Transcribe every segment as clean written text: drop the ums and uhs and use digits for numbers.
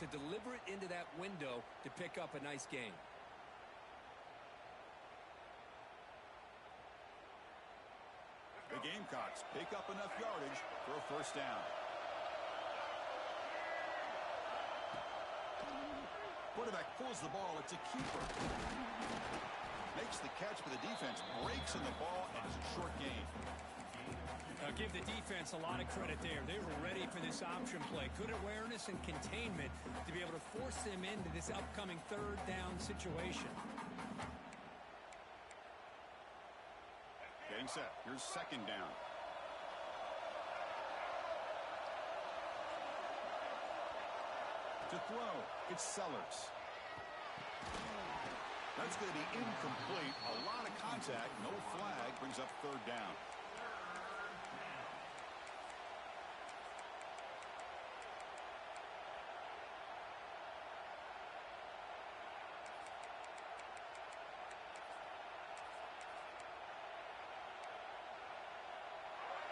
to deliver it into that window to pick up a nice gain. The Gamecocks pick up enough yardage for a first down. Quarterback pulls the ball. It's a keeper. Makes the catch, but the defense breaks in the ball, and it's a short gain. I'll give the defense a lot of credit there. They were ready for this option play. Good awareness and containment to be able to force them into this upcoming third down situation. Getting set. Here's second down. To throw, it's Sellers. That's going to be incomplete. A lot of contact. No flag. Brings up third down.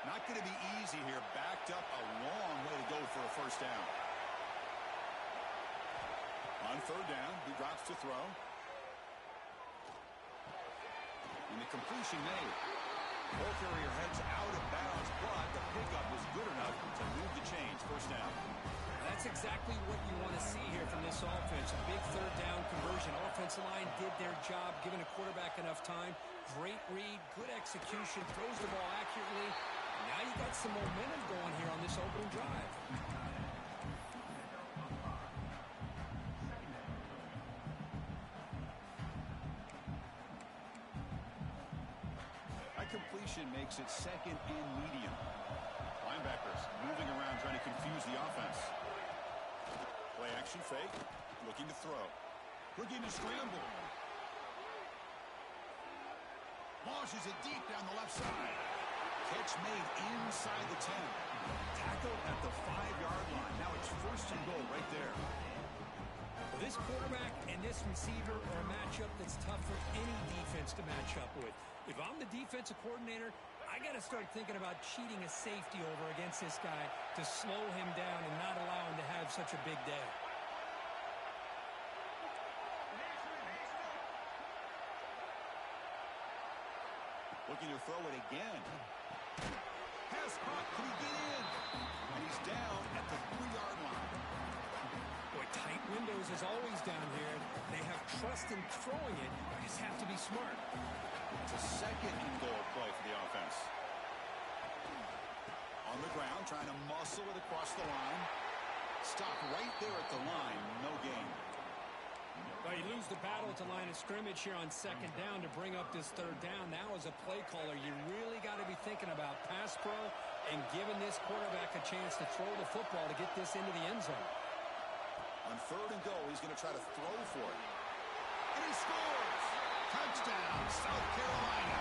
Not going to be easy here. Backed up a long way to go for a first down. On third down, he drops to throw. And the completion made. Ball carrier heads out of bounds, but the pickup was good enough to move the chains. First down. That's exactly what you want to see here from this offense. A big third down conversion. Offensive line did their job, giving a quarterback enough time. Great read, good execution, throws the ball accurately. Now you got some momentum going here on this opening drive. That completion makes it second and medium. Linebackers moving around trying to confuse the offense. Play action fake, looking to throw. Looking to scramble. Launches it deep down the left side. Catch made inside the 10. Tackled at the 5-yard line. Now it's first and goal right there. Well, this quarterback and this receiver are a matchup that's tough for any defense to match up with. If I'm the defensive coordinator, I got to start thinking about cheating a safety over against this guy to slow him down and not allow him to have such a big day. Looking to throw it again. Pass caught. Can he get in? And he's down at the 3-yard line. Boy, tight windows is always down here. They have trust in throwing it. They just have to be smart. It's a second and goal play for the offense. On the ground, trying to muscle it across the line. Stop right there at the line. No gain. Well, you lose the battle at the line of scrimmage here on second down to bring up this third down. Now, as a play caller, you really got to be thinking about pass pro and giving this quarterback a chance to throw the football to get this into the end zone. On third and goal, he's going to try to throw for it. And he scores! Touchdown, South Carolina!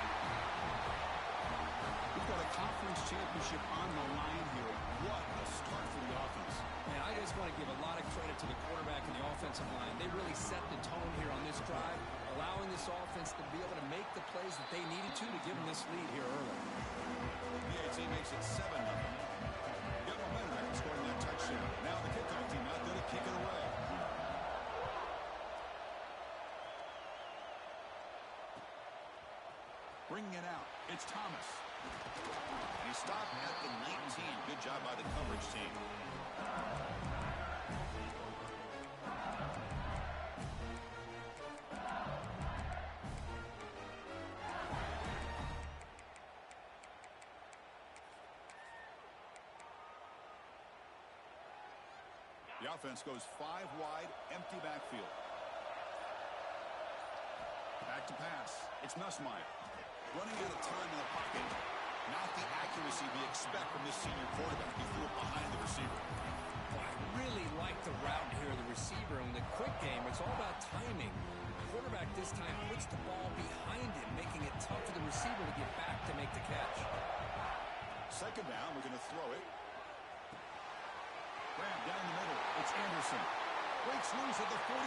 We've got a conference championship on the line here. What a start for the offense. Man, I just want to give a lot of credit to the quarterback and the offensive line. They really set the tone here on this drive, allowing this offense to be able to make the plays that they needed to give them this lead here early. The AT makes it 7-0. Got momentum after scoring that touchdown. Now the kickoff team out there to kick it away. Bringing it out. It's Thomas. And he stopped at the 19. Good job by the coverage team. The offense goes 5 wide, empty backfield. Back to pass. It's Nussmeier. Running out of time in the pocket. Not the accuracy we expect from this senior quarterback. He threw it behind the receiver. Well, I really like the route here, the receiver. In the quick game, it's all about timing. The quarterback this time puts the ball behind him, making it tough for the receiver to get back to make the catch. Second down, we're going to throw it. Grab down the middle. It's Anderson. Breaks loose at the 45.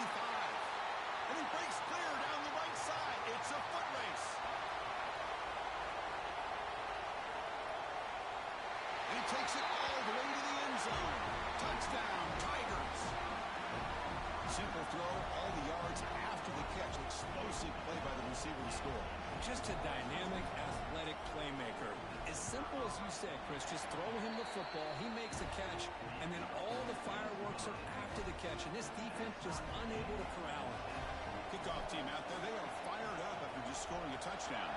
And he breaks clear down the right side. It's a foot race. He takes it all the way to the end zone. Touchdown, Tigers. throw, all the yards after the catch. Explosive play by the receiver to score. Just a dynamic, athletic playmaker. As simple as you said, Chris, just throw him the football, he makes a catch, and then all the fireworks are after the catch, and this defense just unable to corral him. Kickoff team out there, they are fired up after just scoring a touchdown.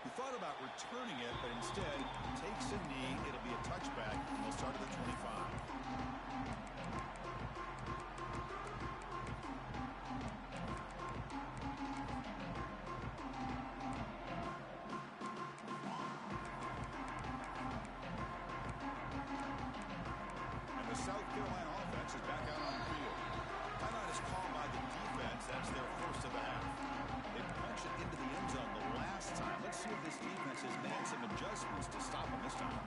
He thought about returning it, but instead takes a knee. It'll be a touchback, and they'll start at the 25. South Carolina offense is back out on the field. Timeout is called by the defense. That's their first of the half. They punched it into the end zone the last time. Let's see if this defense has made some adjustments to stop them this time.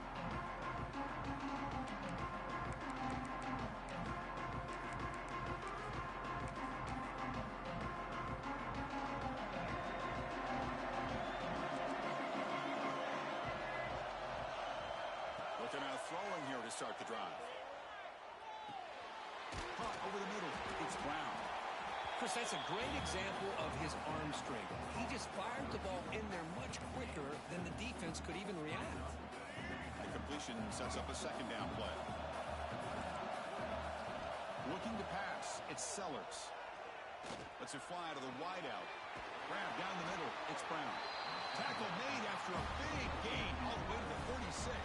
Looking out throwing here to start the drive. Caught over the middle. It's Brown. Chris, that's a great example of his arm strength. He just fired the ball in there much quicker than the defense could even react. The completion sets up a second down play. Looking to pass. It's Sellers. Lets it fly to the wideout. Grab down the middle. It's Brown. Tackle made after a big gain all the way to the 46.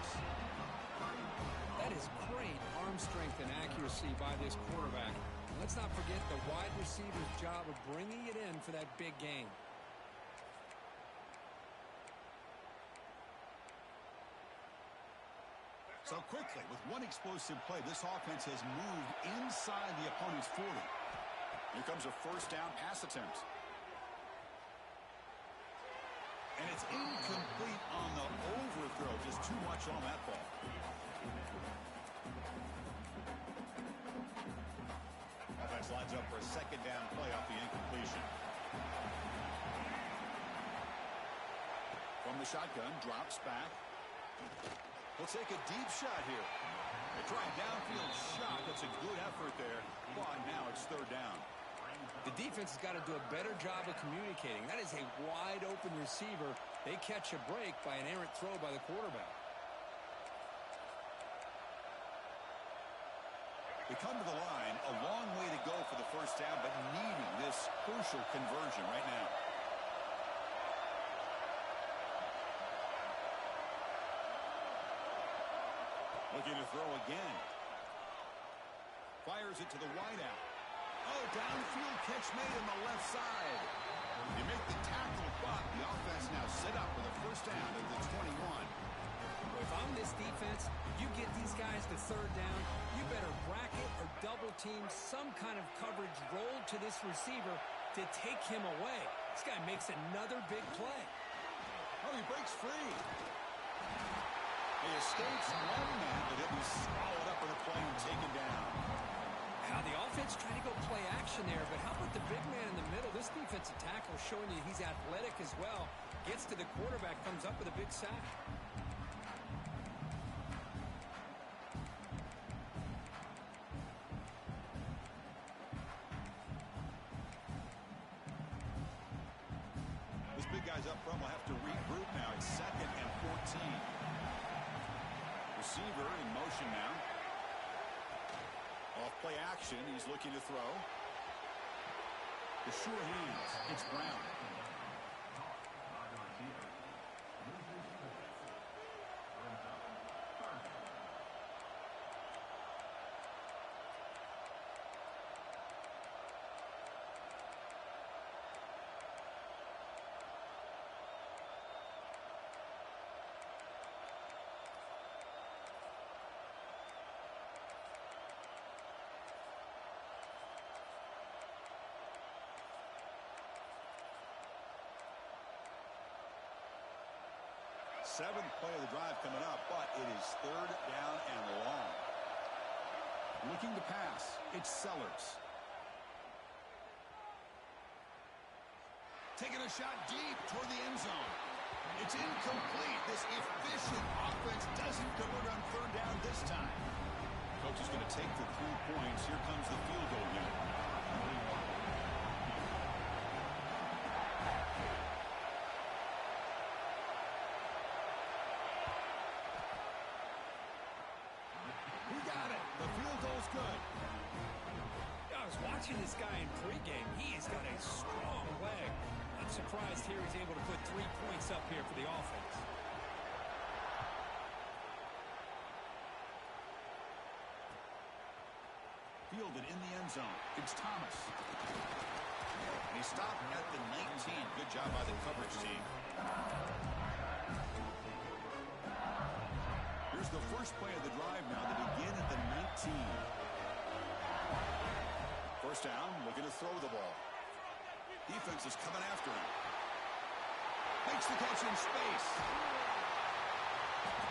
That is great arm strength and accuracy by this quarterback. Let's not forget the wide receiver's job of bringing it in for that big gain. So quickly, with one explosive play, this offense has moved inside the opponent's 40. Here comes a first down pass attempt. And it's incomplete on the overthrow. Just too much on that ball. Offense lines up for a second down play off the incompletion. From the shotgun, drops back. He'll take a deep shot here. They try a downfield shot. That's a good effort there. But now it's third down. The defense has got to do a better job of communicating. That is a wide-open receiver. They catch a break by an errant throw by the quarterback. They come to the line, a long way to go for the first down, but needing this crucial conversion right now. Looking to throw again. Fires it to the wideout. Oh, downfield catch made on the left side. You make the tackle, but the offense now set up with a first down at the 21. If I'm this defense, you get these guys to third down, you better bracket or double team some kind of coverage roll to this receiver to take him away. This guy makes another big play. Oh, he breaks free. He escapes one man, but he'll be swallowed up with a play and taken down. Now the offense trying to go play action there, but how about the big man in the middle? This defensive tackle showing you he's athletic as well. Gets to the quarterback, comes up with a big sack. This big guy's up front will have to regroup now. It's 2nd and 14. Receiver in motion now. Off play action, he's looking to throw. The sure hands, it's Brown. Seventh play of the drive coming up, but it is third down and long. Looking to pass, it's Sellers. Taking a shot deep toward the end zone. It's incomplete. This efficient offense doesn't convert on third down this time. take the 3 points. Here comes the field goal unit. He got it. The field goal's good. I was watching this guy in pregame. He has got a strong leg. I'm surprised here he's able to put 3 points up here for the offense. Fielded in the end zone. It's Thomas. He stopped at the 19. Good job by the coverage team. Here's the first play of the drive now. They begin at the 19. First down, looking to throw the ball. Defense is coming after him. Makes the catch in space.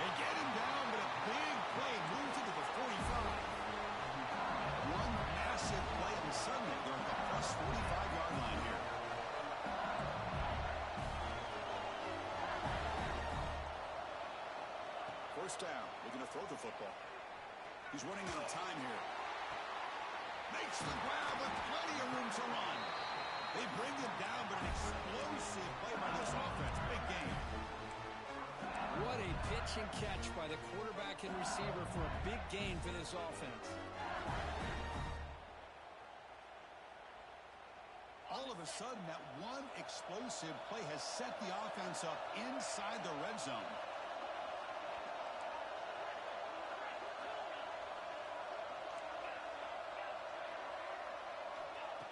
They get him down, but a big play moves into the 45. One massive play, and suddenly they're at the plus 45-yard line here. First down, looking to throw the football. He's running out of time here. Makes the grab with plenty of room to run. They bring him down, but an explosive play by this offense. Big game. What a pitch and catch by the quarterback and receiver for a big gain for this offense. All of a sudden, that one explosive play has set the offense up inside the red zone.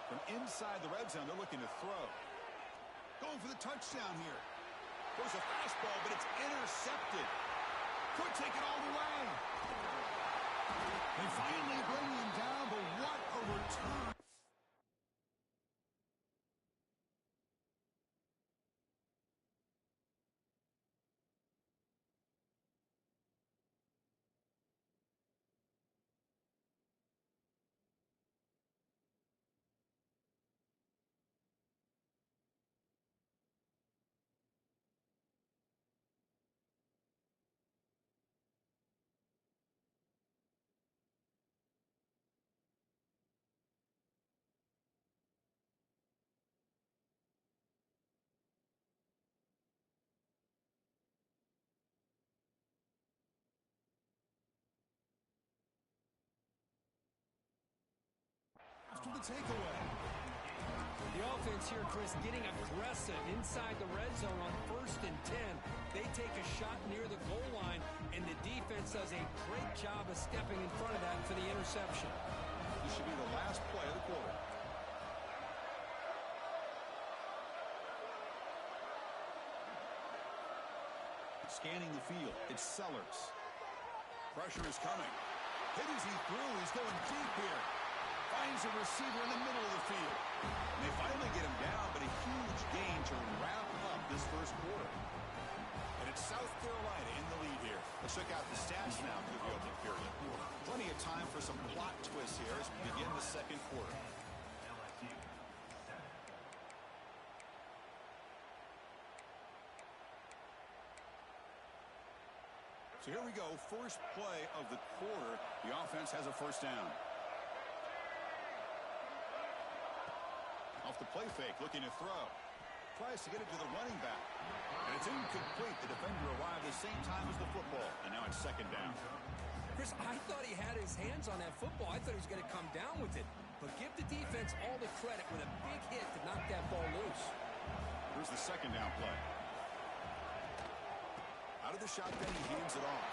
From inside the red zone, they're looking to throw. Going for the touchdown here. There's a fastball, but it's intercepted. Could take it all the way. They finally bring him down, but what a return. After the takeaway. The offense here, Chris, getting aggressive inside the red zone on 1st and 10. They take a shot near the goal line, and the defense does a great job of stepping in front of that for the interception. This should be the last play of the quarter. Scanning the field, it's Sellers. Pressure is coming. Hit as he threw. He's going deep here. Finds a receiver in the middle of the field. And they finally get him down, but a huge gain to wrap up this first quarter. And it's South Carolina in the lead here. Let's check out the stats now through the opening period. Plenty of time for some plot twists here as we begin the second quarter. So here we go, first play of the quarter. The offense has a first down. Off the play fake, looking to throw. Tries to get it to the running back. And it's incomplete. The defender arrived at the same time as the football. And now it's second down. Chris, I thought he had his hands on that football. I thought he was going to come down with it. But give the defense all the credit with a big hit to knock that ball loose. Here's the second down play. Out of the shotgun, he hands it off.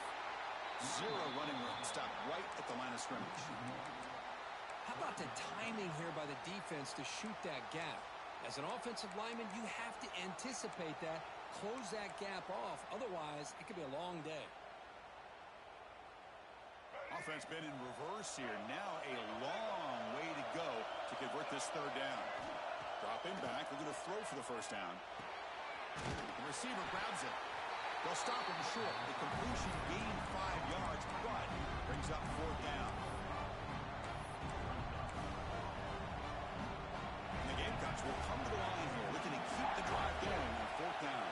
Zero running room. Stopped right at the line of scrimmage. How about the timing here by the defense to shoot that gap? As an offensive lineman, you have to anticipate that, close that gap off. Otherwise, it could be a long day. Offense been in reverse here. Now a long way to go to convert this third down. Dropping back. We're going to throw for the first down. The receiver grabs it. They'll stop him short. The completion gained 5 yards, but brings up fourth down. And the Gamecocks will come to the line here, looking to keep the drive going on fourth down.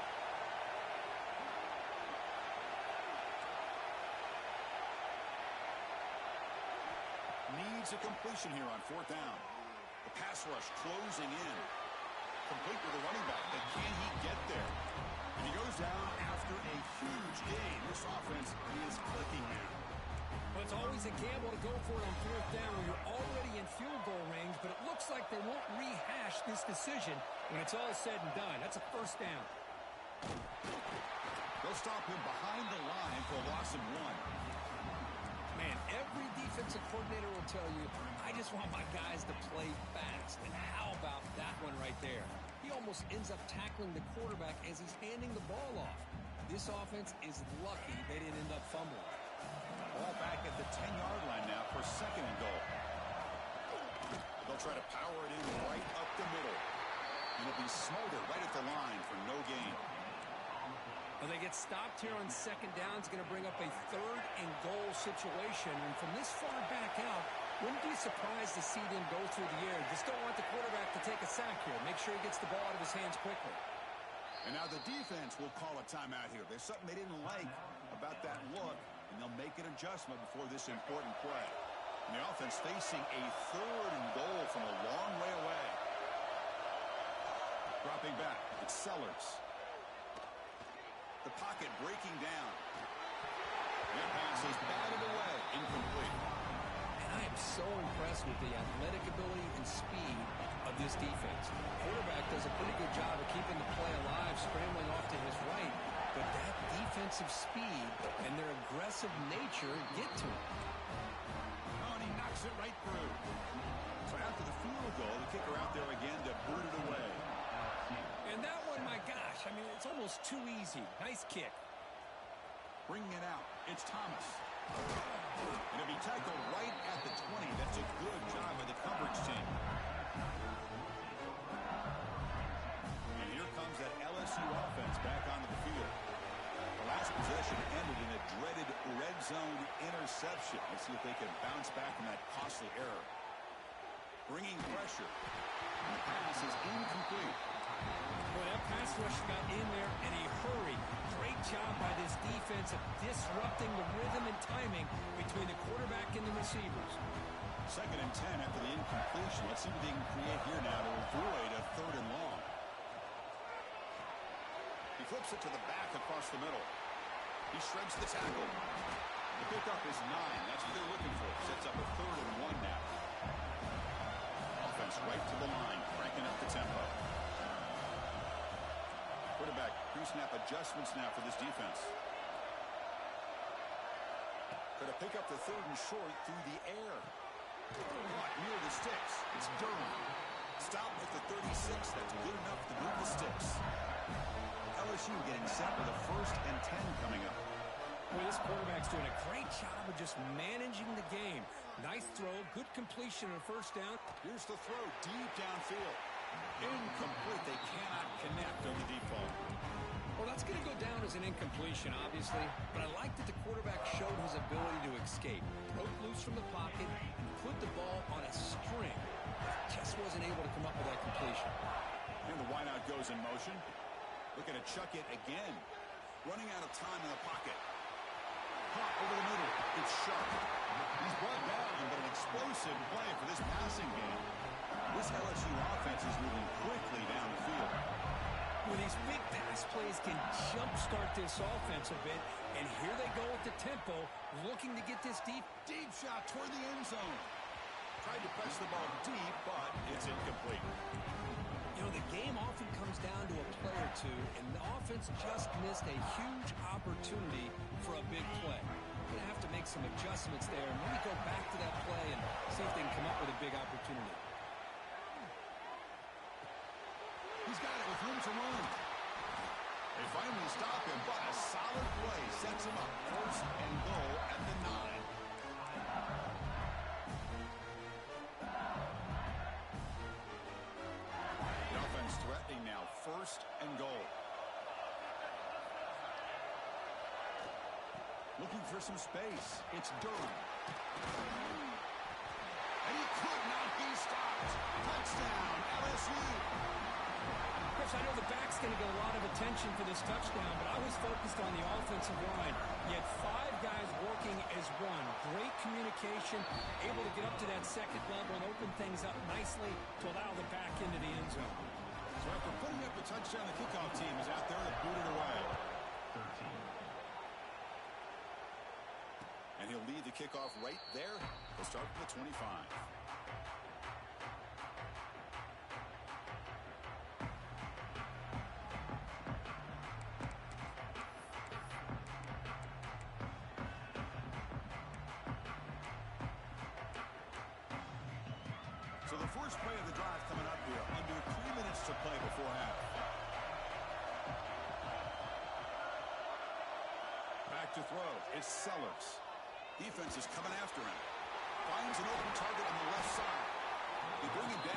Makes a completion here on 4th down. The pass rush closing in. Complete with the running back, but can he get there? And he goes down after a huge gain. This offense is clicking now. Well, it's always a gamble to go for it on 4th down when you're already in field goal range, but it looks like they won't rehash this decision when it's all said and done. That's a 1st down. They'll stop him behind the line for a loss of 1. Man, every defensive coordinator will tell you, I just want my guys to play fast. And how about that one right there? He almost ends up tackling the quarterback as he's handing the ball off. This offense is lucky they didn't end up fumbling. Ball back at the 10-yard line now for 2nd and goal. They'll try to power it in right up the middle. It'll be smothered right at the line for no gain. Well, they get stopped here on 2nd down. It's going to bring up a 3rd and goal situation. And from this far back out, wouldn't be surprised to see them go through the air. Just don't want the quarterback to take a sack here. Make sure he gets the ball out of his hands quickly. And now the defense will call a timeout here. There's something they didn't like about that look, and they'll make an adjustment before this important play. And the offense facing a 3rd and goal from a long way away. Dropping back, it's Sellers. The pocket breaking down. That pass is batted away, incomplete. And I am so impressed with the athletic ability and speed of this defense. The quarterback does a pretty good job of keeping the play alive, scrambling off to his right, but that defensive speed and their aggressive nature get to him. Oh, and he knocks it right through. So after the field goal, the kicker out there again to boot it away. And that one, my gosh, I mean, it's almost too easy. Nice kick. Bringing it out, it's Thomas. And it'll be tackled right at the 20. That's a good job by the coverage team. And here comes that LSU offense back onto the field. The last possession ended in a dreaded red zone interception. Let's see if they can bounce back from that costly error. Bringing pressure. And the pass is incomplete. Boy, that pass rush got in there in a hurry. Great job by this defense of disrupting the rhythm and timing between the quarterback and the receivers. 2nd and 10 after the incompletion. Let's see what they can create here now to avoid a 3rd and long. He flips it to the back across the middle. He shreds the tackle. The pickup is 9. That's what they're looking for. Sets up a 3rd and 1 now. Offense right to the line, cranking up the tempo. Quarterback pre-snap adjustments now for this defense. Going to pick up the 3rd and short through the air. Caught near the sticks. It's Durham. Stop at the 36. That's good enough to move the sticks. LSU getting set with a 1st and 10 coming up. Well, this quarterback's doing a great job of just managing the game. Nice throw, good completion on 1st down. Here's the throw deep downfield. Incomplete. They cannot connect on the deep ball. Well, that's going to go down as an incompletion, obviously, but I like that the quarterback showed his ability to escape. Broke loose from the pocket and put the ball on a string. Just wasn't able to come up with that completion. And the wideout goes in motion. Looking to chuck it again. Running out of time in the pocket. Caught over the middle. It's Sharp. He's brought down, but an explosive play for this passing game. This LSU offense is moving quickly down the field. Well, these big pass plays can jumpstart this offense a bit, and here they go with the tempo, looking to get this deep Shot toward the end zone. Tried to press the ball deep, but it's incomplete. You know, the game often comes down to a play or two, and the offense just missed a huge opportunity for a big play. They're going to have to make some adjustments there and maybe go back to that play and see if they can come up with a big opportunity. He's got it with room to run. They finally stop him, but a solid play sets him up 1st and goal at the 9. The offense threatening now, 1st and goal. Looking for some space. It's Durham. And he could not be stopped. Touchdown, LSU. Chris, I know the back's going to get a lot of attention for this touchdown, but I was focused on the offensive line. You had 5 guys working as one. Great communication, able to get up to that second level and open things up nicely to allow the back into the end zone. So after putting up a touchdown, the kickoff team is out there to boot it away. And he'll lead the kickoff right there. He'll start from the 25. So the first play of the drive coming up here. Under 3 minutes to play before half. Back to throw. It's Sellers. Defense is coming after him. Finds an open target on the left side. They bring him down.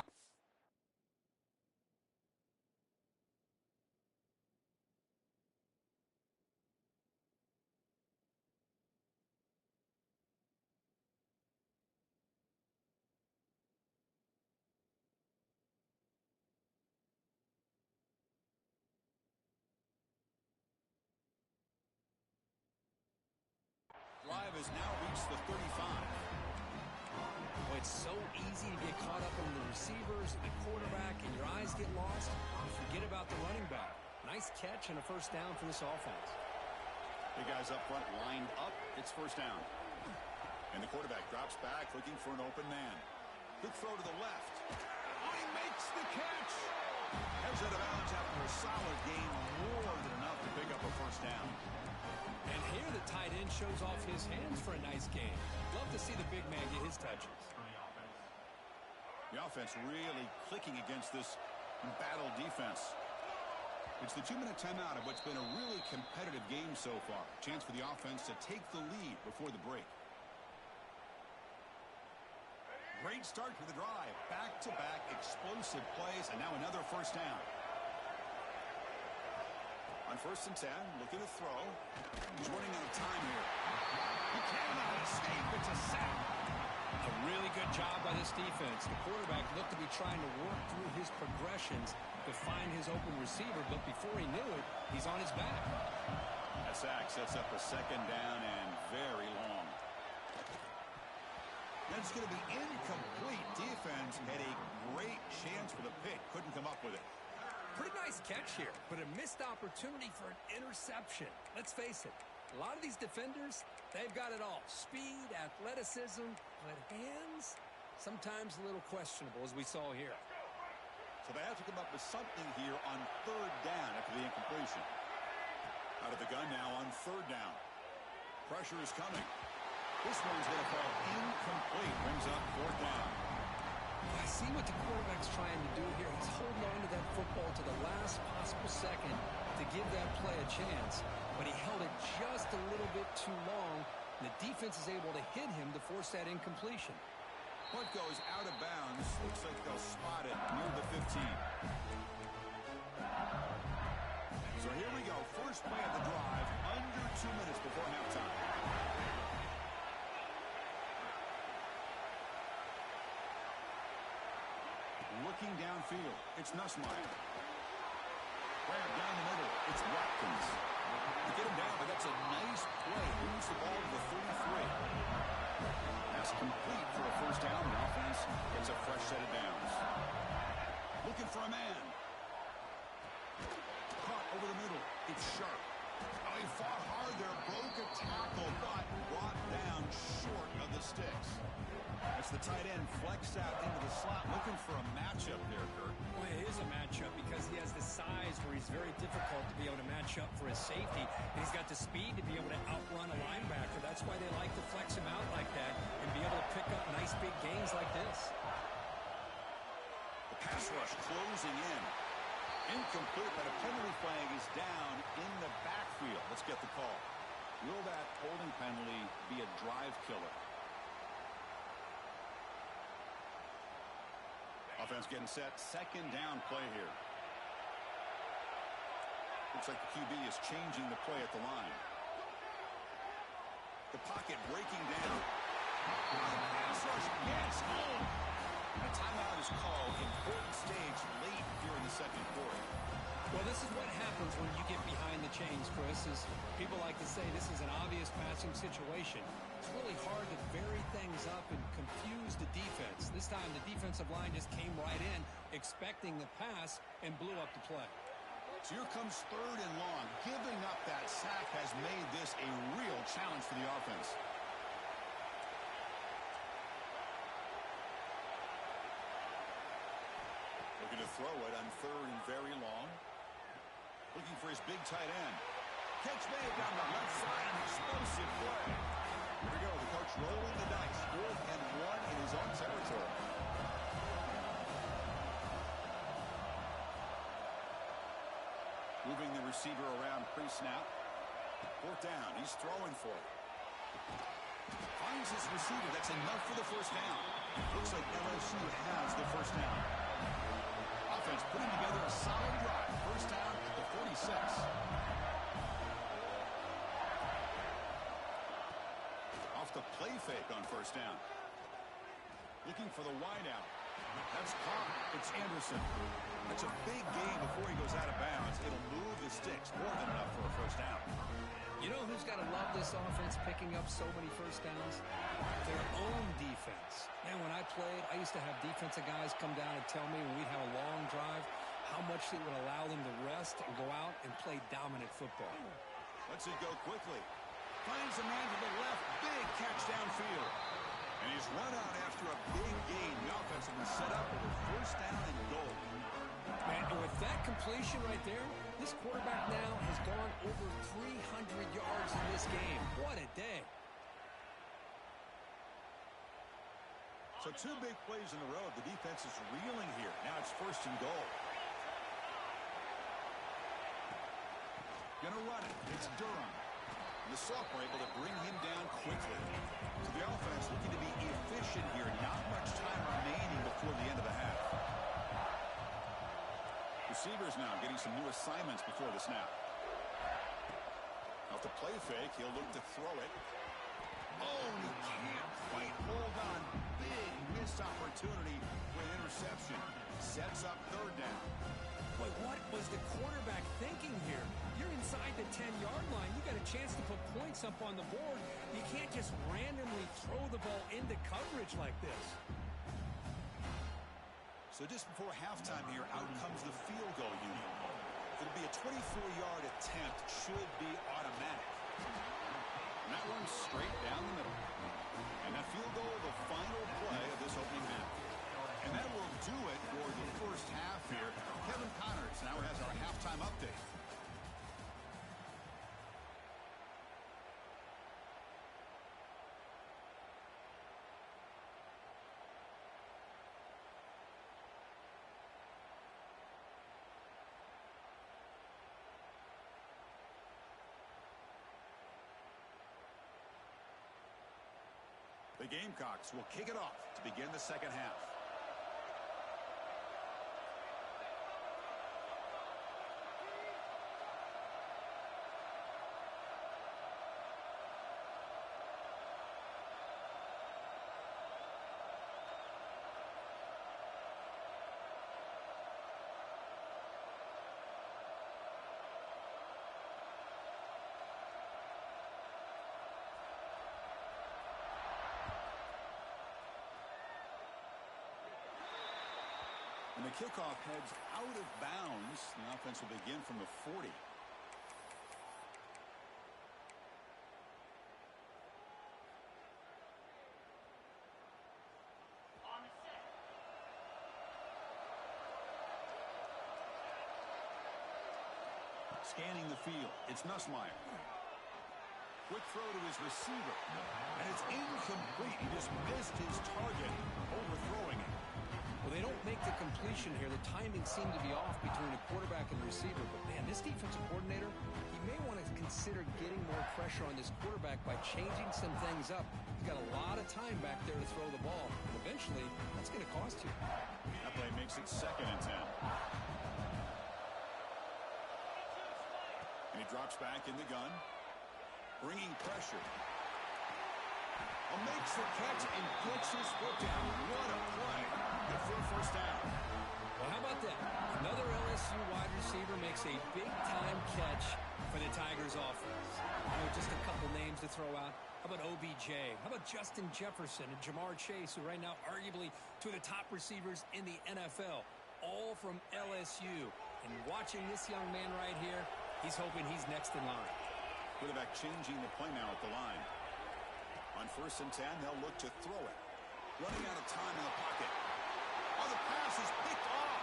Drive has now reached the 35. Oh, it's so easy to get caught up in the receivers, the quarterback, and your eyes get lost. You forget about the running back. Nice catch and a first down for this offense. Big guys up front lined up. It's first down. And the quarterback drops back looking for an open man. Quick throw to the left. Oh, he makes the catch. Heads out of bounds after a solid game. More than enough to pick up a first down. And here the tight end shows off his hands for a nice game. Love to see the big man get his touches. The offense really clicking against this battle defense. It's the 2-minute timeout of what's been a really competitive game so far. Chance for the offense to take the lead before the break. Great start to the drive. Back-to-back explosive plays, and now another first down. On 1st and 10, looking to throw. He's running out of time here. He cannot escape. It's a sack. A really good job by this defense. The quarterback looked to be trying to work through his progressions to find his open receiver, but before he knew it, he's on his back. A sack sets up a second down and very long. That's going to be incomplete. Defense had a great chance for the pick. Couldn't come up with it. Pretty nice catch here, but a missed opportunity for an interception. Let's face it, a lot of these defenders, they've got it all. Speed, athleticism, but hands, sometimes a little questionable, as we saw here. So they have to come up with something here on 3rd down after the incompletion. Out of the gun now on 3rd down. Pressure is coming. This one's going to fall incomplete. Brings up 4th down. I see what the quarterback's trying to do here. He's holding on to that football to the last possible second to give that play a chance. But he held it just a little bit too long, and the defense is able to hit him to force that incompletion. Punt goes out of bounds. Looks like they'll spot it near the 15. So here we go. First play of the drive. Under 2 minutes before halftime. Looking downfield, it's Nussmeier. Grab down the middle, it's Watkins. To get him down, but that's a nice play. Moves the ball to the 33. That's complete for a first down. The offense gets a fresh set of downs. Looking for a man. Caught over the middle. It's Sharp. Oh, he fought hard there, broke a tackle, but brought down short of the sticks. As the tight end flexed out into the slot, looking for a matchup there, Kurt. Well, it is a matchup because he has the size where he's very difficult to be able to match up for his safety. And he's got the speed to be able to outrun a linebacker. That's why they like to flex him out like that and be able to pick up nice big gains like this. The pass rush closing in. Incomplete, but a penalty flag is down in the backfield. Let's get the call. Will that holding penalty be a drive killer? Offense getting set. Second down play here. Looks like the QB is changing the play at the line. The pocket breaking down. Pass rush gets home. A timeout is called. Important stage late here in the second quarter. Well, this is what happens when you get behind the chains, Chris, is people like to say this is an obvious passing situation. It's really hard to vary things up and confuse the defense. This time the defensive line just came right in expecting the pass and blew up the play. So here comes 3rd and long. Giving up that sack has made this a real challenge for the offense. Looking to throw it on 3rd and very long. Looking for his big tight end. Catch made down the left side. An explosive play. Here we go. The coach rolling the dice. 4th and 1 in his own territory. Moving the receiver around pre-snap. 4th down. He's throwing for it. Finds his receiver. That's enough for the first down. Looks like LSU has the first down. Offense putting together a solid drive. First down at the 46. Off the play fake on first down. Looking for the wideout. That's caught. It's Anderson. That's a big gain before he goes out of bounds. It'll move the sticks. More than enough for a first down. You know who's got to love this offense picking up so many first downs? Their own defense. Man, when I played, I used to have defensive guys come down and tell me when we'd have a long drive how much it would allow them to rest and go out and play dominant football. Lets it go quickly. Finds a man to the left. Big catch downfield. And he's run out after a big gain. The offense has been set up with a first down and goal. Man, and with that completion right there, this quarterback now has gone over 300 yards in this game. What a day. So 2 big plays in a row. The defense is reeling here. Now it's 1st and goal. Gonna run it. It's Durham. The sophomore able to bring him down quickly. So the offense looking to be efficient here. Not much time remaining before the end of the half. Receivers now getting some new assignments before the snap. Off the play fake, he'll look to throw it. Oh, he can't quite hold on. Big missed opportunity for an interception. Sets up 3rd down. Boy, what was the quarterback thinking here? You're inside the 10-yard line. You got a chance to put points up on the board. You can't just randomly throw the ball into coverage like this. So just before halftime here, out comes the field goal unit. It'll be a 24-yard attempt. Should be automatic. And that one's straight down the middle. And that field goal, the final play of this opening half. And that will do it for the first half here. Kevin Connors now has our halftime update. The Gamecocks will kick it off to begin the second half. And the kickoff heads out of bounds. The offense will begin from the 40. Scanning the field. It's Nussmeier. Quick throw to his receiver. And it's incomplete. He just missed his target, overthrowing it. Well, they don't make the completion here. The timing seemed to be off between the quarterback and the receiver. But, man, this defensive coordinator, he may want to consider getting more pressure on this quarterback by changing some things up. He's got a lot of time back there to throw the ball. And eventually, that's going to cost you. That play makes it 2nd and 10. And he drops back in the gun, bringing pressure. Makes the catch and gets his foot down. What a play. Good for a first down. Well, how about that? Another LSU wide receiver makes a big-time catch for the Tigers offense. Just a couple names to throw out. How about OBJ? How about Justin Jefferson and Jamar Chase, who right now arguably two of the top receivers in the NFL, all from LSU. And watching this young man right here, he's hoping he's next in line. Quarterback changing the play now at the line. On 1st and 10, they'll look to throw it. Running out of time in the pocket. Oh, the pass is picked off.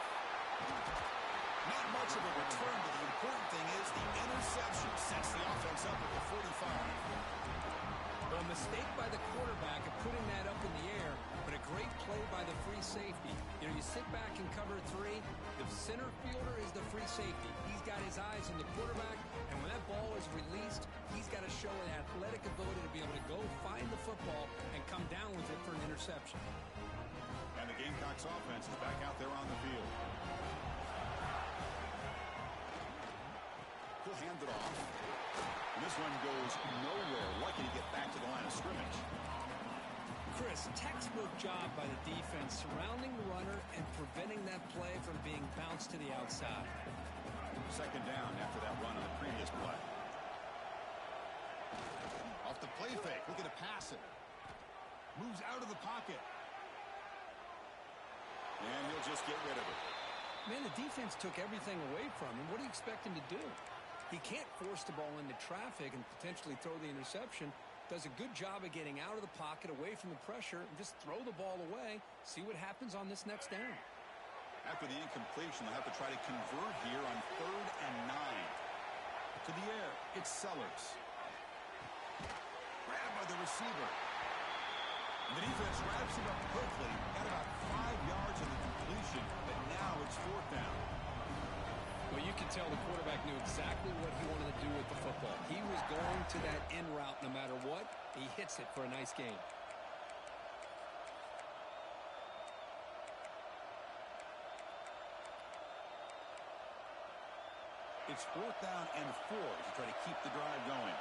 Not much of a return, but the important thing is the interception sets the offense up at the 45. Well, a mistake by the quarterback of putting that up in the air, but a great play by the free safety. You sit back and cover 3. The center fielder is the free safety. He's got his eyes on the quarterback, and when that ball is released, he's got to show an athletic ability to be able to go find the football and come down with it for an interception. And the Gamecocks offense is back out there on the field. He'll hand it off. And this one goes nowhere. Lucky to get back to the line of scrimmage. Chris, textbook job by the defense surrounding the runner and preventing that play from being bounced to the outside. 2nd down after that run on the previous play. Off the play fake. Look at it pass it. Moves out of the pocket. And he'll just get rid of it. Man, the defense took everything away from him. What do you expect him to do? He can't force the ball into traffic and potentially throw the interception. Does a good job of getting out of the pocket, away from the pressure, and just throw the ball away. See what happens on this next down. After the incompletion, they'll have to try to convert here on 3rd and 9. To the air, it's Sellers. Grabbed by the receiver. And the defense wraps him up quickly. Got about 5 yards in the completion, but now it's 4th down. Well, you can tell the quarterback knew exactly what he wanted to do with the football. He was going to that in route no matter what. He hits it for a nice gain. It's 4th down and 4 to try to keep the drive going.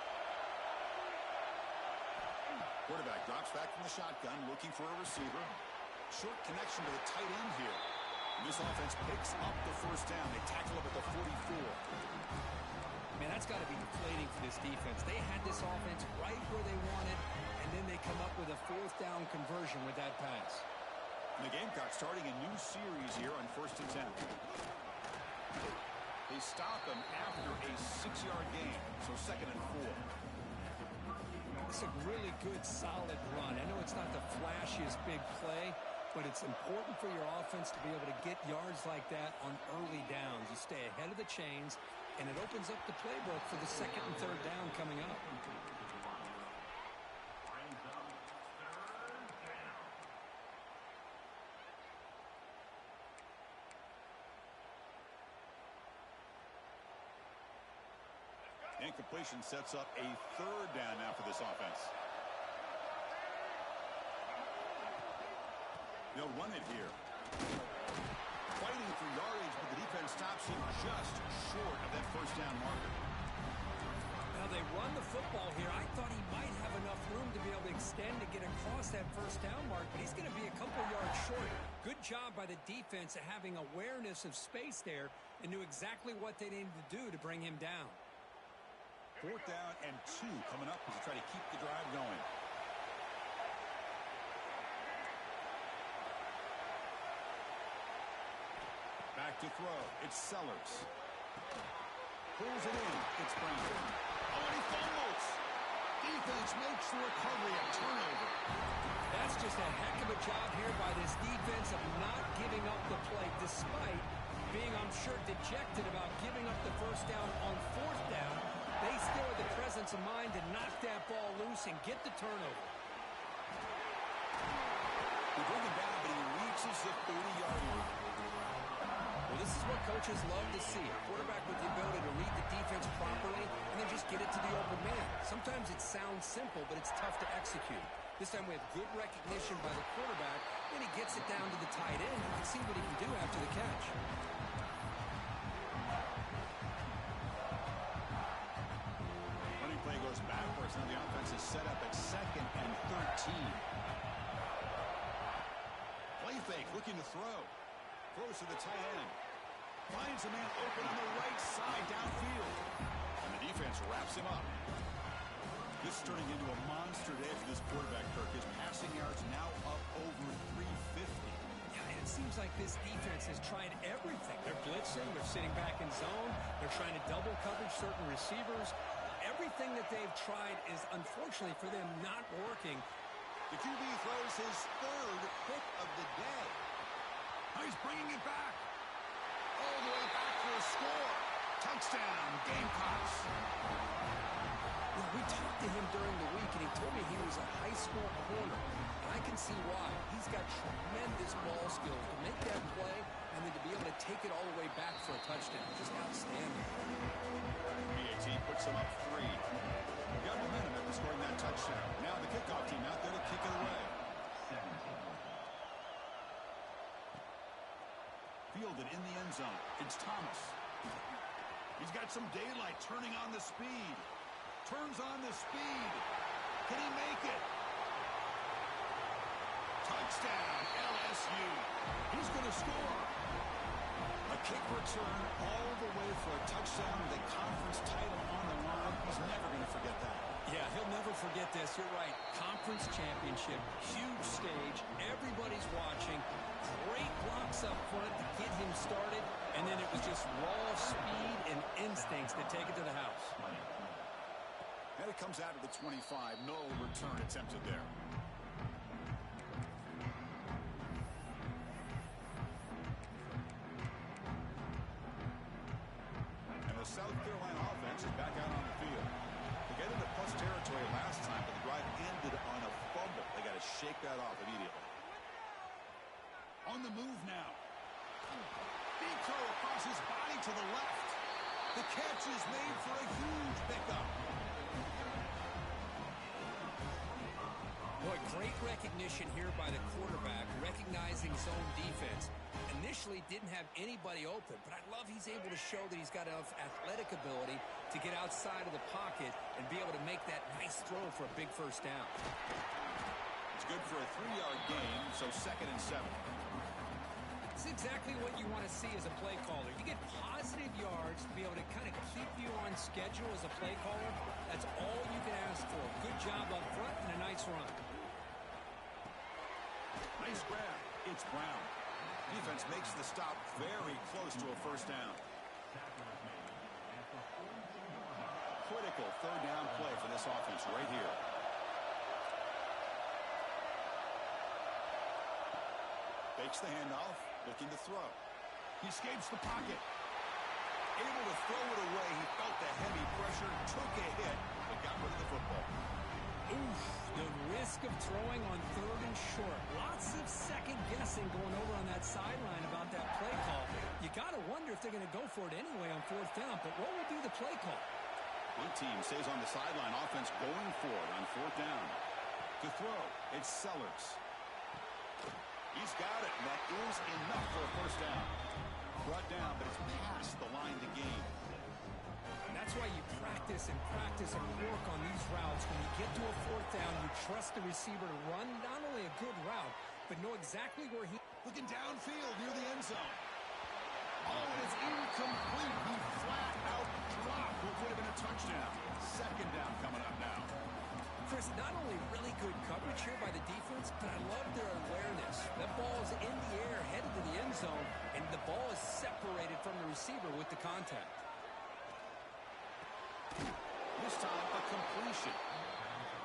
Quarterback drops back from the shotgun, looking for a receiver. Short connection to the tight end here. This offense picks up the 1st down. They tackle up at the 44. Man, that's got to be deflating for this defense. They had this offense right where they wanted, and then they come up with a 4th down conversion with that pass. And the Gamecocks starting a new series here on 1st and 10. They stop him after a 6-yard gain, so 2nd and 4. It's a really good, solid run. I know it's not the flashiest big play, but it's important for your offense to be able to get yards like that on early downs. You stay ahead of the chains, and it opens up the playbook for the 2nd and 3rd down coming up. Incompletion sets up a 3rd down now for this offense. They'll run it here. Fighting for yardage, but the defense stops him just short of that 1st down marker. Now they run the football here. I thought he might have enough room to be able to extend to get across that 1st down mark, but he's going to be a couple yards short. Good job by the defense of having awareness of space there and knew exactly what they needed to do to bring him down. 4th down and 2 coming up as they try to keep the drive going. Back to throw. It's Sellers. Pulls it in. It's Brandon. Oh, and he fumbles. Defense makes the recovery, a turnover. That's just a heck of a job here by this defense of not giving up the play, despite being, I'm sure, dejected about giving up the 1st down on 4th down. They still have the presence of mind to knock that ball loose and get the turnover. They bring him down, but he reaches the 30-yard line. Well, this is what coaches love to see. A quarterback with the ability to read the defense properly and then just get it to the open man. Sometimes it sounds simple, but it's tough to execute. This time we have good recognition by the quarterback, and he gets it down to the tight end. You can see what he can do after the catch. Running play goes backwards. Now the offense is set up at 2nd and 13. Looking to throw. Throws to the tight end. Finds a man open on the right side downfield. And the defense wraps him up. This is turning into a monster day for this quarterback, Kirk. His passing yards now up over 350. Yeah, and it seems like this defense has tried everything. They're blitzing. They're sitting back in zone. They're trying to double coverage certain receivers. Everything that they've tried is, unfortunately for them, not working. The QB throws his third pick of the day. Now he's bringing it back. All the way back for a score. Touchdown, Gamecocks. Yeah, we talked to him during the week, and he told me he was a high school corner. And I can see why. He's got tremendous ball skills to make that play and then to be able to take it all the way back for a touchdown. Just outstanding. BAT puts him up 3. Got momentum after scoring that touchdown. Now the kickoff team out there to kick it away. Fielded in the end zone. It's Thomas. He's got some daylight, turning on the speed. Turns on the speed. Can he make it? Touchdown, LSU. He's going to score. A kick return all the way for a touchdown. The conference title on the line. He's never going to forget that. Yeah, he'll never forget this. You're right. Conference championship, huge stage. Everybody's watching. Great blocks up front to get him started. And then it was just raw speed and instincts to take it to the house. And it comes out of the 25. No return attempted there. And the South Carolina offense is back out on the field. They get into plus territory last time, but the drive ended on a fumble. They got to shake that off immediately. On the move now. Big throw across his body to the left. The catch is made for a huge pickup. Boy, great recognition here by the quarterback, recognizing zone defense. Initially didn't have anybody open, but I love he's able to show that he's got enough athletic ability to get outside of the pocket and be able to make that nice throw for a big first down. It's good for a 3-yard gain, so 2nd and 7. It's exactly what you want to see as a play caller. You get positive yards to be able to kind of keep you on schedule as a play caller. That's all you can ask for. Good job up front and a nice run. Nice grab. It's Brown. Defense makes the stop very close to a first down. Critical third down play for this offense right here. Fakes the handoff, looking to throw. He escapes the pocket. Able to throw it away. He felt the heavy pressure, took a hit, but got rid of the football. Oof, the risk of throwing on 3rd and short. Lots of second guessing going over on that sideline about that play call. You got to wonder if they're going to go for it anyway on 4th down, but what will be the play call? One team stays on the sideline, offense going for it on 4th down. To throw, it's Sellers. He's got it, and that is enough for a first down. Brought down, but it's past the line to gain. And that's why you practice and work on these routes. When you get to a 4th down, you trust the receiver to run not only a good route, but know exactly where he... Looking downfield near the end zone. Oh, and it's incomplete. He flat out dropped what would have been a touchdown. 2nd down coming up now. Chris, not only really good coverage here by the defense, but I love their awareness. That ball is in the air, headed to the end zone, and the ball is separated from the receiver with the contact. This time, a completion.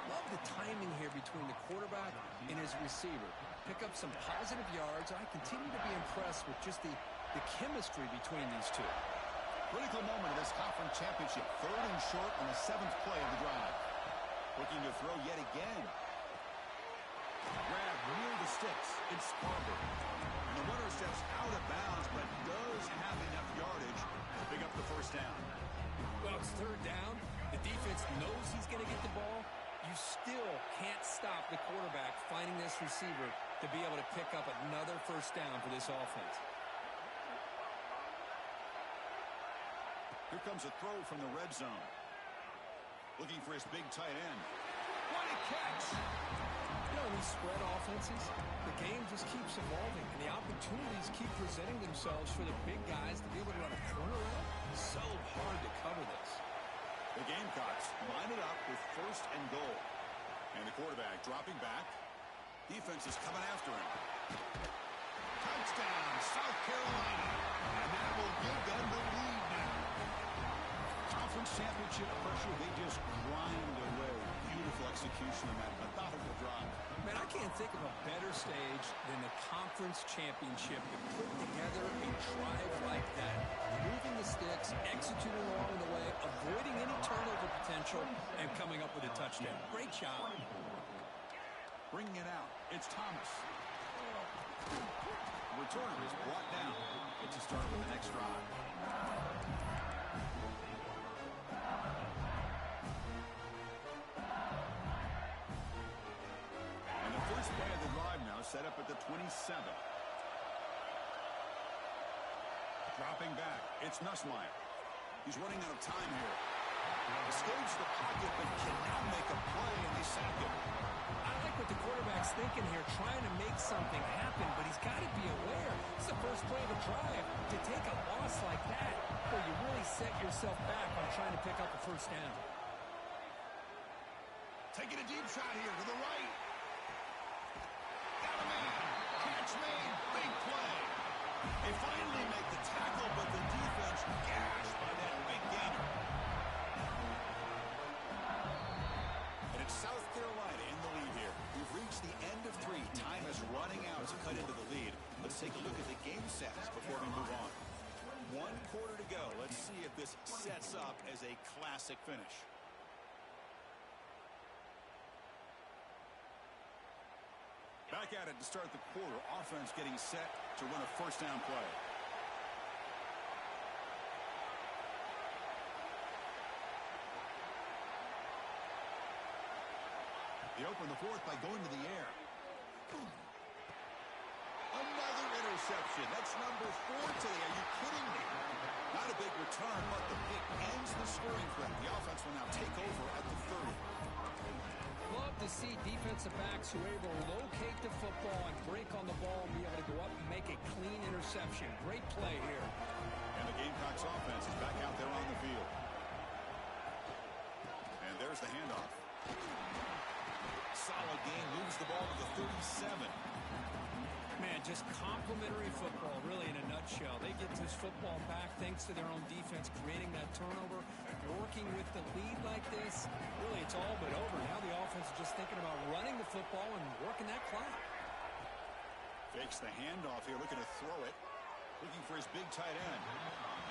Love the timing here between the quarterback and his receiver. Pick up some positive yards. I continue to be impressed with just the chemistry between these two. Critical moment of this conference championship. 3rd and short on the 7th play of the drive. Looking to throw yet again. Grab near the sticks. It's Scarborough. And the runner steps out of bounds, but does have enough yardage to pick up the first down. Well, it's 3rd down. The defense knows he's going to get the ball. You still can't stop the quarterback finding this receiver to be able to pick up another first down for this offense. Here comes a throw from the red zone. Looking for his big tight end. What a catch! You know, these spread offenses, offenses, the game just keeps evolving, and the opportunities keep presenting themselves for the big guys to be able to run a corner route. So hard to cover this. The Gamecocks line it up with 1st and goal. And the quarterback dropping back. Defense is coming after him. Touchdown, South Carolina. And that will give them the lead now. Conference championship pressure, they just grind away. Beautiful execution on that methodical drive. Man, I can't think of a better stage than the conference championship to put together a drive like that. Moving the sticks, executing along the way, avoiding any turnover potential, and coming up with a touchdown. Great job. Bringing it out, it's Thomas. The returner is brought down. Gets a start with the next drive. And the first play of the drive now set up at the 27. Dropping back, it's Nussmeier. He's running out of time here. Escapes the pocket, but cannot make a play, and they sack him. I like what the quarterback's thinking here, trying to make something happen, but he's got to be aware. It's the first play of a drive. To take a loss like that, where you really set yourself back on trying to pick up a first down. Taking a deep shot here to the right. Got a man. Catch made. Big play. They finally make the tackle, but the defense gashed by that big gainer. And it's South Carolina in the lead here. We've reached the end of 3. Time is running out to cut into the lead. Let's take a look at the game stats before we move on. 1 quarter to go. Let's see if this sets up as a classic finish. Back at it to start the quarter. Offense getting set to run a first down play. They open the 4th by going to the air. Another interception. That's number 4 today. Are you kidding me? Not a big return, but the pick ends the scoring threat. The offense will now take over at the 30. Love to see defensive backs who are able to locate the football and break on the ball and be able to go up and make a clean interception. Great play here. And the Gamecocks offense is back out there on the field. And there's the handoff. Solid game, moves the ball to the 37. Man, just complimentary football, really, in a nutshell. They get this football back thanks to their own defense, creating that turnover, working with the lead like this. Really, it's all but over. Now the offense is just thinking about running the football and working that clock. Fakes the handoff here, looking to throw it. Looking for his big tight end.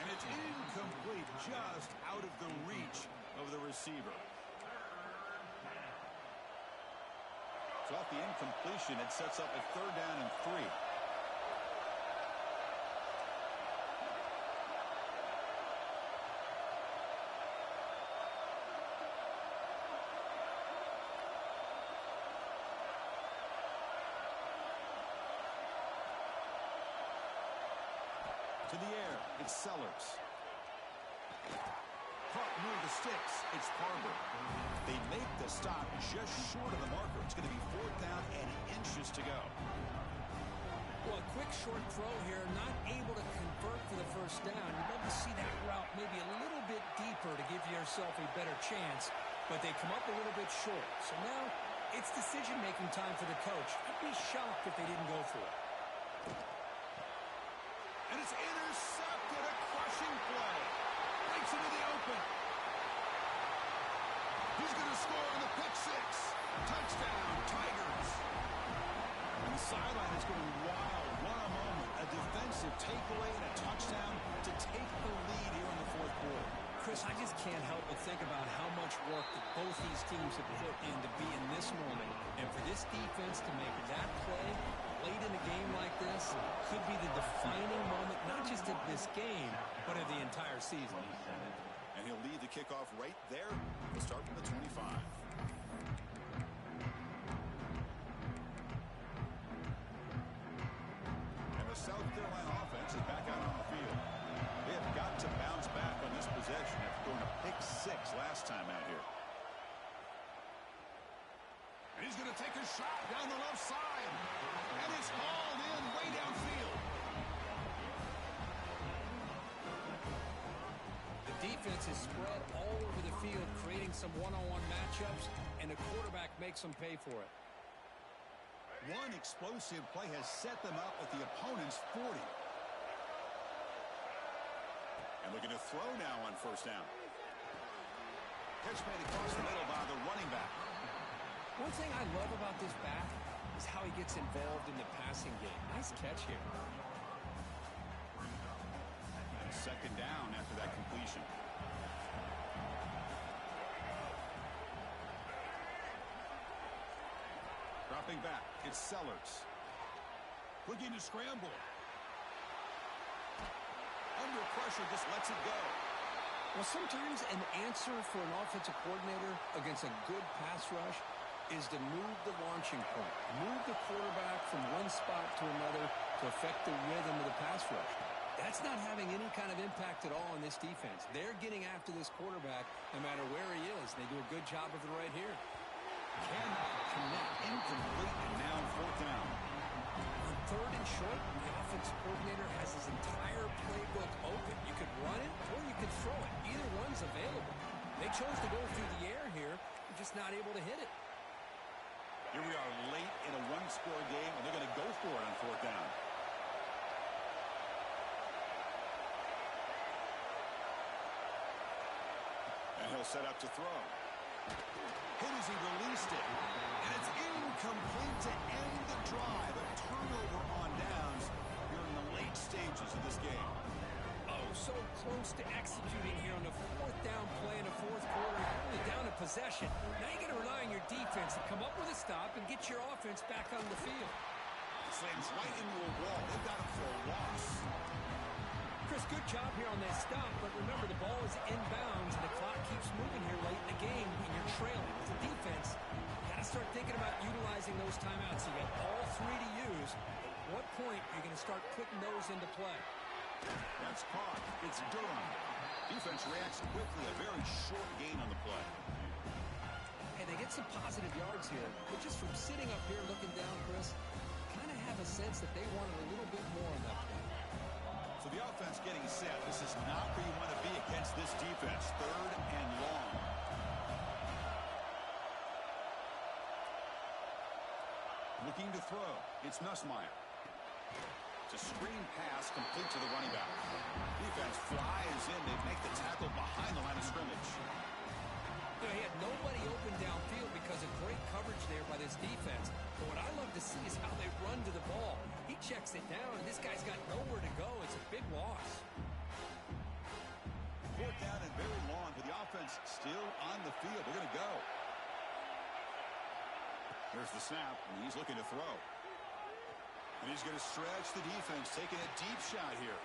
And it's incomplete, just out of the reach of the receiver. So off the incompletion, it sets up a 3rd down and 3. To the air, it's Sellers. Caught near the sticks, it's Parker. They make the stop just short of the marker. It's going to be 4th down and inches to go. Well, a quick short throw here, not able to convert for the first down. You'd love to see that route maybe a little bit deeper to give yourself a better chance, but they come up a little bit short. So now it's decision-making time for the coach. I'd be shocked if they didn't go for it. And it's intercepted, a crushing play. Breaks into the open. He's going to score on the pick 6. Touchdown, Tigers. And the sideline is going wild. What a moment. A defensive takeaway and a touchdown to take the lead here in the 4th quarter. Chris, I just can't help but think about how much work that both these teams have put in to be in this moment. And for this defense to make that play late in a game like this could be the defining moment, not just of this game, but of the entire season. And he'll lead the kickoff right there. We'll start from the 25. And the South Carolina offense is back out on the field. They have got to bounce back on this possession after going to pick 6 last time out here. And he's going to to take a shot down the left side. And it's hauled in way downfield. The defense is spread all over the field, creating some one-on-one matchups, and the quarterback makes them pay for it. One explosive play has set them up at the opponent's 40. And looking to throw now on first down. Catch made across the middle by the running back. One thing I love about this back is how he gets involved in the passing game. Nice catch here. And second down after that completion. Dropping back, it's Sellers. Looking to scramble. Under pressure, just lets it go. Well, sometimes an answer for an offensive coordinator against a good pass rush is to move the launching point. Move the quarterback from one spot to another to affect the rhythm of the pass rush. That's not having any kind of impact at all on this defense. They're getting after this quarterback no matter where he is. They do a good job of it right here. Cannot connect, incomplete, and now fourth down. On third and short, the offensive coordinator has his entire playbook open. You could run it or you could throw it. Either one's available. They chose to go through the air here. They're just not able to hit it. Here we are late in a one-score game, and they're going to go for it on fourth down. And he'll set up to throw. Hit as he released it. And it's incomplete to end the drive. A turnover on downs here in the late stages of this game. Oh, so close to executing here on the fourth down play in the fourth quarter. You're only down a possession. Now you got to rely on your defense to come up with a stop and get your offense back on the field. Slams right into a wall. They've got him for a loss. Chris, good job here on that stop, but remember the ball is inbounds and the clock keeps moving here late in the game and you're trailing. As a defense, you got to start thinking about utilizing those timeouts. You got all three to use. At what point are you going to start putting those into play? That's caught. It's Durham. Defense reacts quickly. A very short gain on the play. Hey, they get some positive yards here, but just from sitting up here looking down, Chris, kind of have a sense that they wanted a little bit more on that play. So the offense getting set. This is not where you want to be against this defense. Third and long. Looking to throw. It's Nussmeier. It's a screen pass complete to the running back. Defense flies in. They make the tackle behind the line of scrimmage. You know, he had nobody open downfield because of great coverage there by this defense. But what I love to see is how they run to the ball. He checks it down, and this guy's got nowhere to go. It's a big loss. Fourth down and very long, but the offense still on the field. They're going to go. Here's the snap, and he's looking to throw. And he's going to stretch the defense, taking a deep shot here.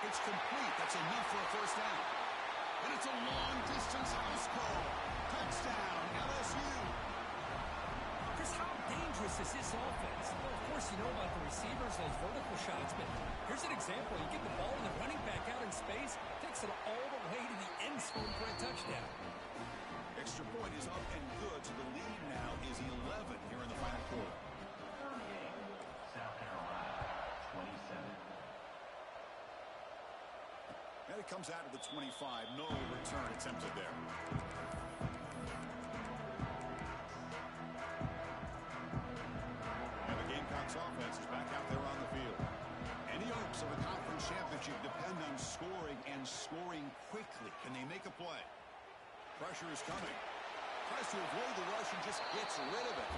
It's complete. That's enough for a first down. And it's a long-distance house call. Touchdown, LSU. Chris, how dangerous is this offense? Well, of course, you know about the receivers, those vertical shots, but here's an example. You get the ball and the running back out in space, takes it all the way to the end zone for a touchdown. Extra point is up and good, so the lead now is 11 here in the final quarter. 38, South Carolina, 27. And it comes out of the 25. No return attempted there. And the Gamecocks offense is back out there on the field. Any hopes of a conference championship depend on scoring and scoring quickly. Can they make a play? Pressure is coming. Tries to avoid the rush and just gets rid of it.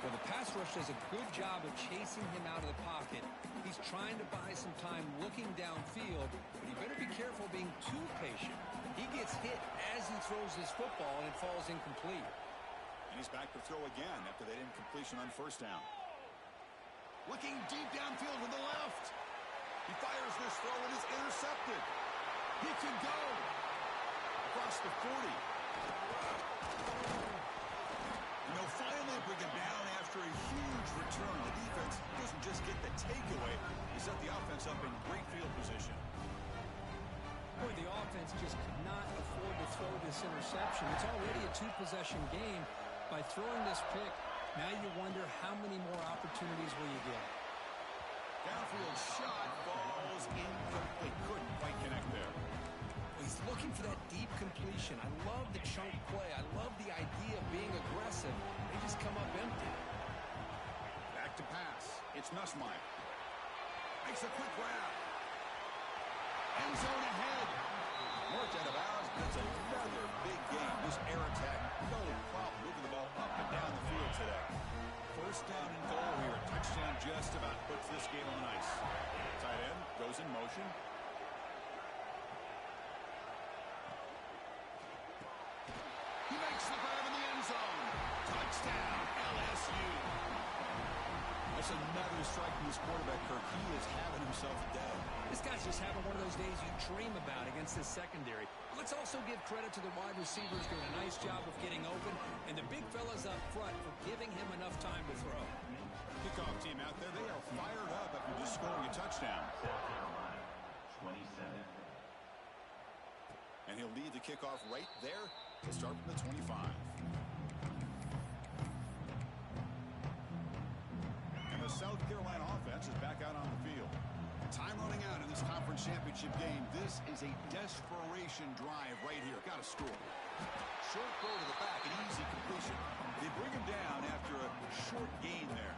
Well, the pass rush does a good job of chasing him out of the pocket. He's trying to buy some time looking downfield, but you better be careful being too patient. He gets hit as he throws his football, and it falls incomplete. And he's back to throw again after that incompletion on first down. Looking deep downfield to the left. He fires this throw and is intercepted. He could go across the 40. And they'll finally bring it down after a huge return. The defense doesn't just get the takeaway. They set the offense up in great field position. Boy, the offense just could not afford to throw this interception. It's already a two-possession game. By throwing this pick, now you wonder how many more opportunities will you get. Downfield shot falls incomplete. Couldn't quite connect there. He's looking for that deep completion. I love the chunk play. I love the idea of being aggressive. They just come up empty. Back to pass. It's Nussmeier. Makes a quick grab. End zone ahead. Marked out of bounds, but it's another big game. This air attack, no problem moving the ball up and down the field today. First down and goal here. Touchdown just about puts this game on ice. Tight end goes in motion. He makes the grab in the end zone. Touchdown, LSU. That's another strike from this quarterback, Kirk. He is having himself a day. This guy's just having one of those days you dream about against this secondary. Let's also give credit to the wide receivers doing a nice job of getting open, and the big fellas up front for giving him enough time to throw. Kickoff team out there, they are fired up after just scoring a touchdown. South Carolina, 27. And he'll lead the kickoff right there to start from the 25. And the South Carolina offense is back out on the field. Time running out in this conference championship game. This is a desperation drive right here. Got to score. Short throw to the back, an easy completion. They bring him down after a short gain there.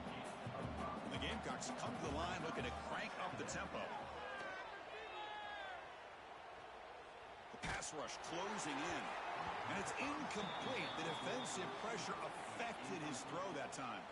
And the Gamecocks come to the line looking to crank up the tempo. The pass rush closing in. And it's incomplete. The defensive pressure affected his throw that time.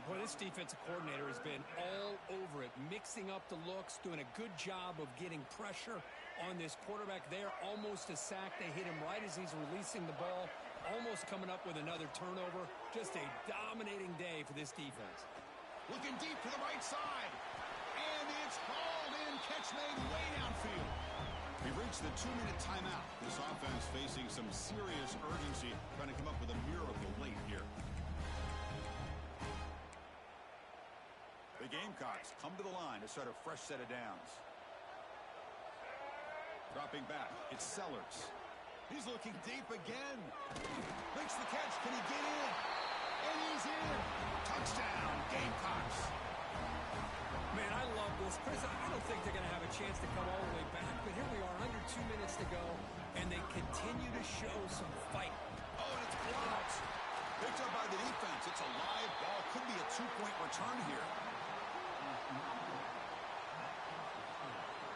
Boy, this defensive coordinator has been all over it, mixing up the looks, doing a good job of getting pressure on this quarterback there. Almost a sack. They hit him right as he's releasing the ball, almost coming up with another turnover. Just a dominating day for this defense. Looking deep to the right side. And it's hauled in. Catch made way downfield. We've reached the 2-minute timeout. This offense facing some serious urgency, trying to come up with a miracle late here. The Gamecocks come to the line to start a fresh set of downs. Dropping back, it's Sellers. He's looking deep again. Makes the catch. Can he get in? And he's in. Touchdown, Gamecocks. Man, I love this. Chris, I don't think they're going to have a chance to come all the way back, but here we are, under 2 minutes to go, and they continue to show some fight. Oh, and it's blocked. Picked up by the defense. It's a live ball. Could be a 2-point return here.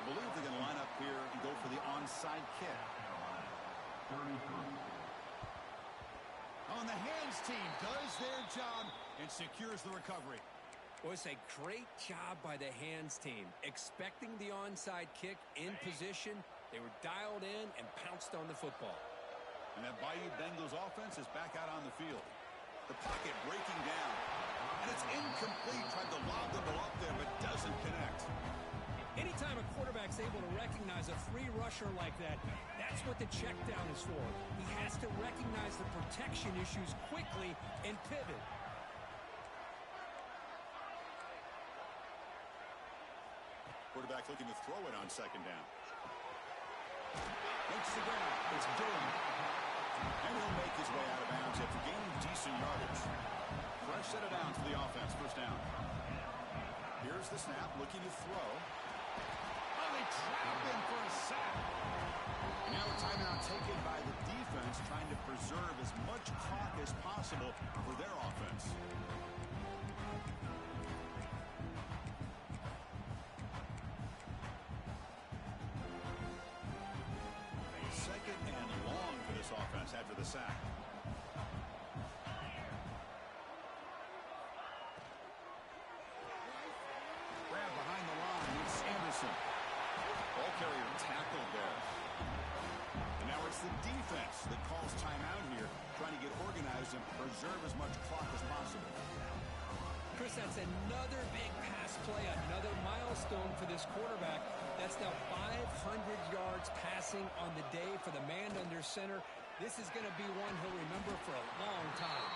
I believe they're going to line up here and go for the onside kick. On the hands team does their job and secures the recovery. Well, it's a great job by the hands team. Expecting the onside kick in position, they were dialed in and pounced on the football. And that Bayou Bengals offense is back out on the field. The pocket breaking down. And it's incomplete. Tried to lob the ball up there, but doesn't connect. Anytime a quarterback's able to recognize a free rusher like that, that's what the check down is for. He has to recognize the protection issues quickly and pivot. Quarterback looking to throw it on second down. Makes the grab. It's Durham. And he'll make his way out of bounds after gaining decent yardage. Fresh set of downs for the offense. First down. Here's the snap. Looking to throw. Oh, they trap him for a sack. Now a timeout taken by the defense, trying to preserve as much clock as possible for their offense. Second and long for this offense after the sack. Grab behind the line. It's Anderson. Ball carrier tackled there. And now it's the defense that calls timeout here, trying to get organized and preserve as much clock as possible. Chris, that's another big pass play, another milestone for this quarterback. That's now 500 yards passing on the day for the man under center. This is going to be one he'll remember for a long time.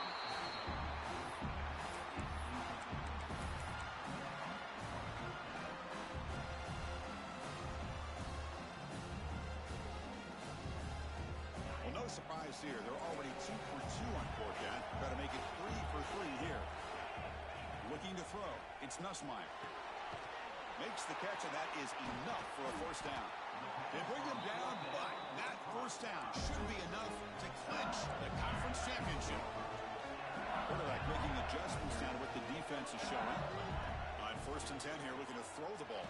Well, no surprise tries here. They're already 2 for 2 on fourth down. Got to make it 3 for 3 here. Looking to throw. It's Nussmeier. Makes the catch, and that is enough for a first down. They bring him down, but that first down should be enough to clinch the conference championship. Quarterback making adjustments down to what the defense is showing. On 1st and 10 here, looking to throw the ball.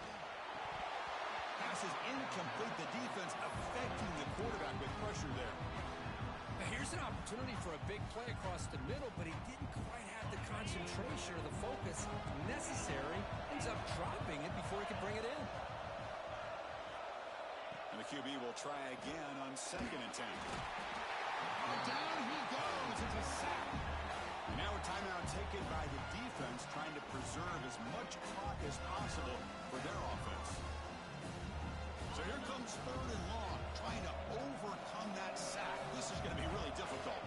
Pass is incomplete. The defense affecting the quarterback with pressure there. Now here's an opportunity for a big play across the middle, but he didn't quite have the concentration or the focus necessary. Ends up dropping it before he could bring it in. And the QB will try again on 2nd and 10. Down he goes. It's a sack. And now a timeout taken by the defense, trying to preserve as much clock as possible for their offense. So here comes 3rd and long, trying to overcome that sack. This is going to be really difficult.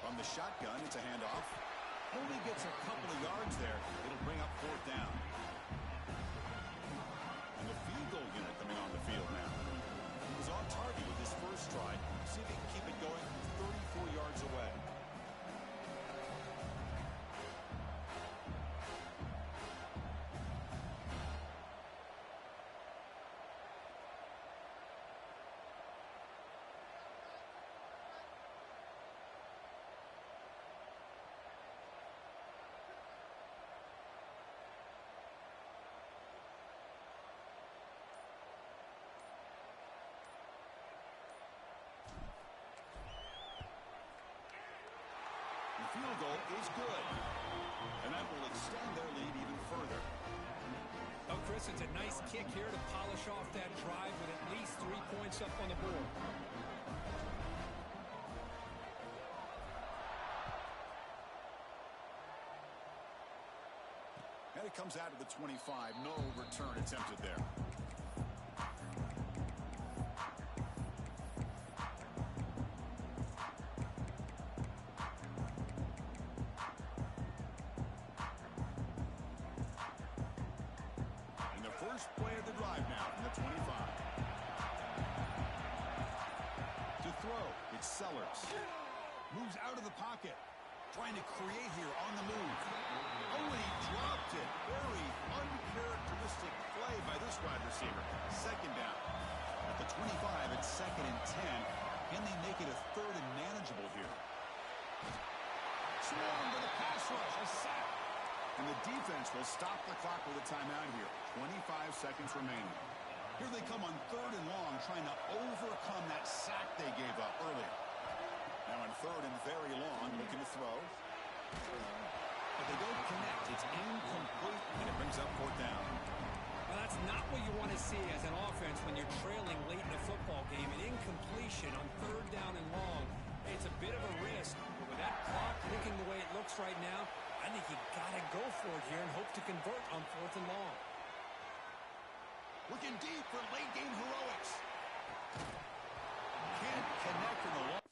From the shotgun, it's a handoff. Only gets a couple of yards there. It'll bring up 4th down. And the field goal unit coming on the field now. He was on target with his first try. See if he can keep it going 34 yards away. Field goal is good. And that will extend their lead even further. Oh, Chris, it's a nice kick here to polish off that drive with at least 3 points up on the board. And it comes out of the 25. No return attempted there. First play of the drive now from the 25. To throw, it's Sellers. Moves out of the pocket. Trying to create here on the move. Oh, and he dropped it. Very uncharacteristic play by this wide receiver. 2nd down. At the 25, it's 2nd and 10. Can they make it a 3rd and manageable here? Swarm to the pass rush. A sack. And the defense will stop the clock with a timeout here. 25 seconds remaining. Here they come on 3rd and long, trying to overcome that sack they gave up earlier. Now on 3rd and very long, looking to throw. But they don't connect. It's incomplete, and it brings up 4th down. Well, that's not what you want to see as an offense when you're trailing late in a football game. An incompletion on 3rd down and long. It's a bit of a risk, but with that clock looking the way it looks right now, I think you got to go for it here and hope to convert on 4th and long. Looking deep for late game heroics. Can't connect in the long.